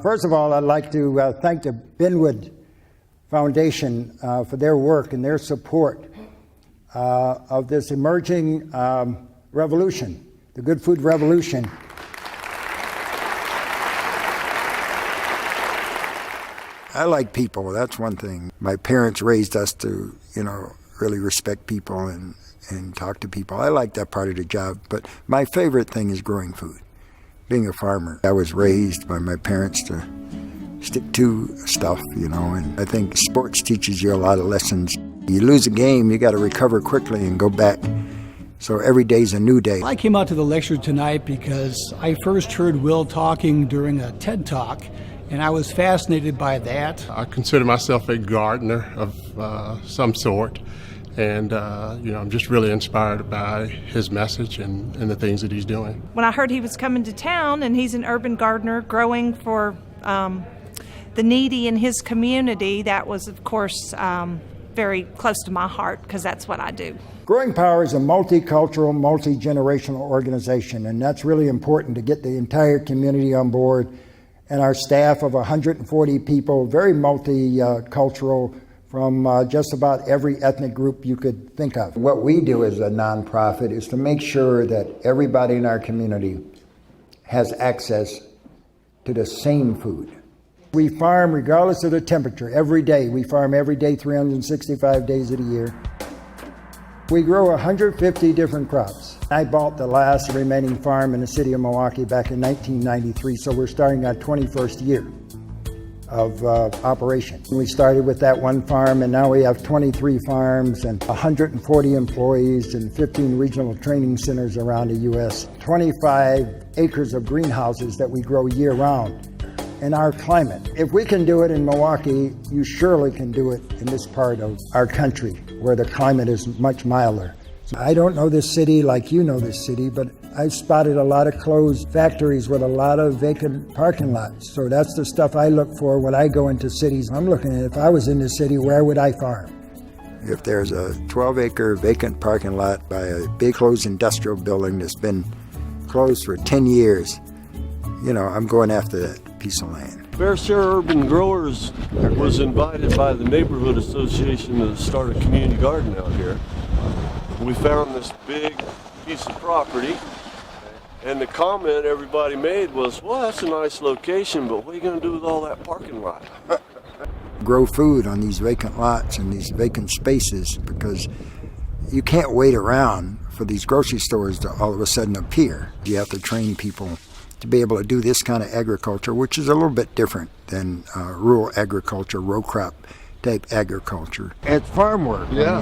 First of all, I'd like to thank the Benwood Foundation for their work and their support of this emerging revolution, the good food revolution. I like people, that's one thing. My parents raised us to, really respect people and talk to people. I like that part of the job, but my favorite thing is growing food, being a farmer. I was raised by my parents to stick to stuff, and I think sports teaches you a lot of lessons. You lose a game, you got to recover quickly and go back. So every day's a new day. I came out to the lecture tonight because I first heard Will talking during a TED Talk, and I was fascinated by that. I consider myself a gardener of some sort, and I'm just really inspired by his message and the things that he's doing. When I heard he was coming to town, and he's an urban gardener growing for the needy in his community, that was, of course, very close to my heart, because that's what I do. Growing Power is a multicultural, multi-generational organization, and that's really important to get the entire community on board. And our staff of 140 people, very multicultural, from just about every ethnic group you could think of. What we do as a nonprofit is to make sure that everybody in our community has access to the same food. We farm regardless of the temperature every day. We farm every day, 365 days of the year. We grow 150 different crops. I bought the last remaining farm in the city of Milwaukee back in 1993, so we're starting our 21st year of operation. We started with that one farm, and now we have 23 farms and 140 employees and 15 regional training centers around the U.S., 25 acres of greenhouses that we grow year-round in our climate. If we can do it in Milwaukee, you surely can do it in this part of our country where the climate is much milder. I don't know this city like you know this city, but I've spotted a lot of closed factories with a lot of vacant parking lots. So that's the stuff I look for when I go into cities. I'm looking at, if I was in the city, where would I farm? If there's a 12-acre vacant parking lot by a big closed industrial building that's been closed for 10 years, I'm going after that piece of land. Fair Share Urban Growers was invited by the Neighborhood Association to start a community garden out here. We found this big piece of property, and the comment everybody made was, well, that's a nice location, but what are you going to do with all that parking lot? Grow food on these vacant lots and these vacant spaces, because you can't wait around for these grocery stores to all of a sudden appear. You have to train people to be able to do this kind of agriculture, which is a little bit different than rural agriculture, row crop type agriculture. It's farm work. Yeah.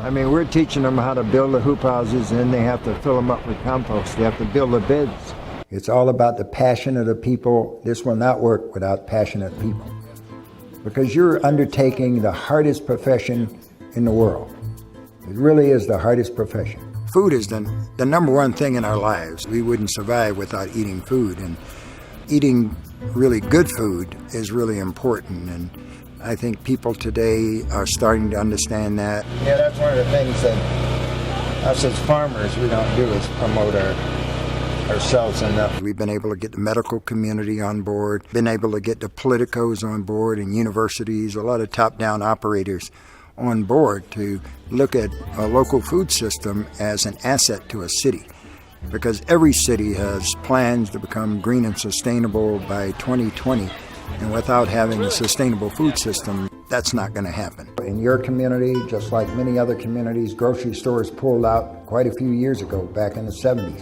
I mean, we're teaching them how to build the hoop houses, and then they have to fill them up with compost. They have to build the beds. It's all about the passion of the people. This will not work without passionate people, because you're undertaking the hardest profession in the world. It really is the hardest profession. Food is the number one thing in our lives. We wouldn't survive without eating food, and eating really good food is really important, and I think people today are starting to understand that. Yeah, that's one of the things that us as farmers we don't do, is promote ourselves enough. We've been able to get the medical community on board, been able to get the politicos on board, and universities, a lot of top-down operators on board to look at a local food system as an asset to a city. Because every city has plans to become green and sustainable by 2020. And without having a sustainable food system, that's not going to happen. In your community, just like many other communities, grocery stores pulled out quite a few years ago, back in the 70s.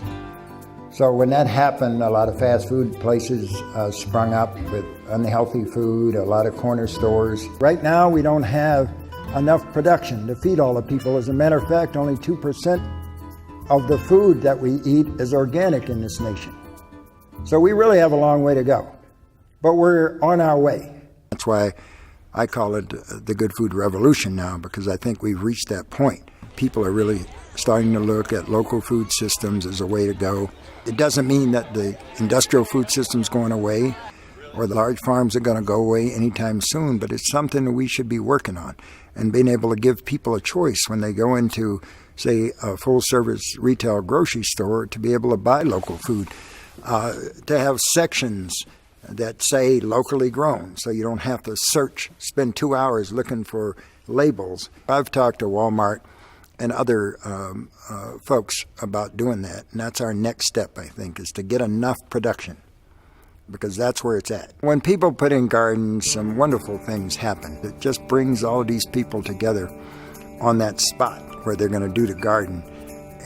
So when that happened, a lot of fast food places sprung up with unhealthy food, a lot of corner stores. Right now, we don't have enough production to feed all the people. As a matter of fact, only 2% of the food that we eat is organic in this nation. So we really have a long way to go. But we're on our way. That's why I call it the good food revolution now, because I think we've reached that point. People are really starting to look at local food systems as a way to go. It doesn't mean that the industrial food system's going away or the large farms are going to go away anytime soon, but it's something that we should be working on and being able to give people a choice when they go into, say, a full-service retail grocery store to be able to buy local food, to have sections that say locally grown, so you don't have to spend 2 hours looking for labels. I've talked to Walmart and other folks about doing that, and that's our next step, I think, is to get enough production, because that's where it's at. When people put in gardens, some wonderful things happen. It just brings all these people together on that spot where they're going to do the garden,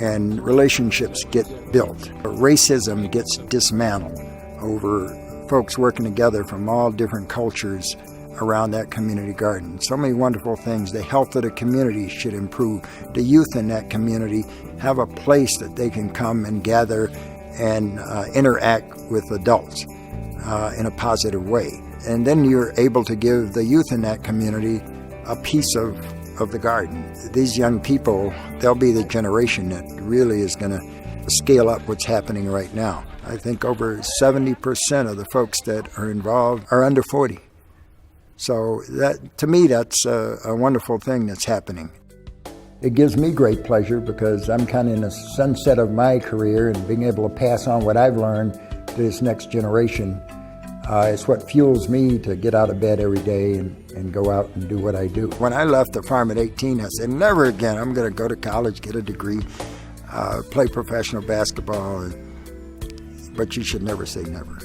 and relationships get built. Racism gets dismantled over folks working together from all different cultures around that community garden. So many wonderful things. The health of the community should improve. The youth in that community have a place that they can come and gather and interact with adults in a positive way. And then you're able to give the youth in that community a piece of the garden. These young people, they'll be the generation that really is going to scale up what's happening right now. I think over 70% of the folks that are involved are under 40. So that, to me, that's a wonderful thing that's happening. It gives me great pleasure because I'm kind of in the sunset of my career, and being able to pass on what I've learned to this next generation is what fuels me to get out of bed every day and go out and do what I do. When I left the farm at 18, I said, never again. I'm going to go to college, get a degree, play professional basketball. But you should never say never.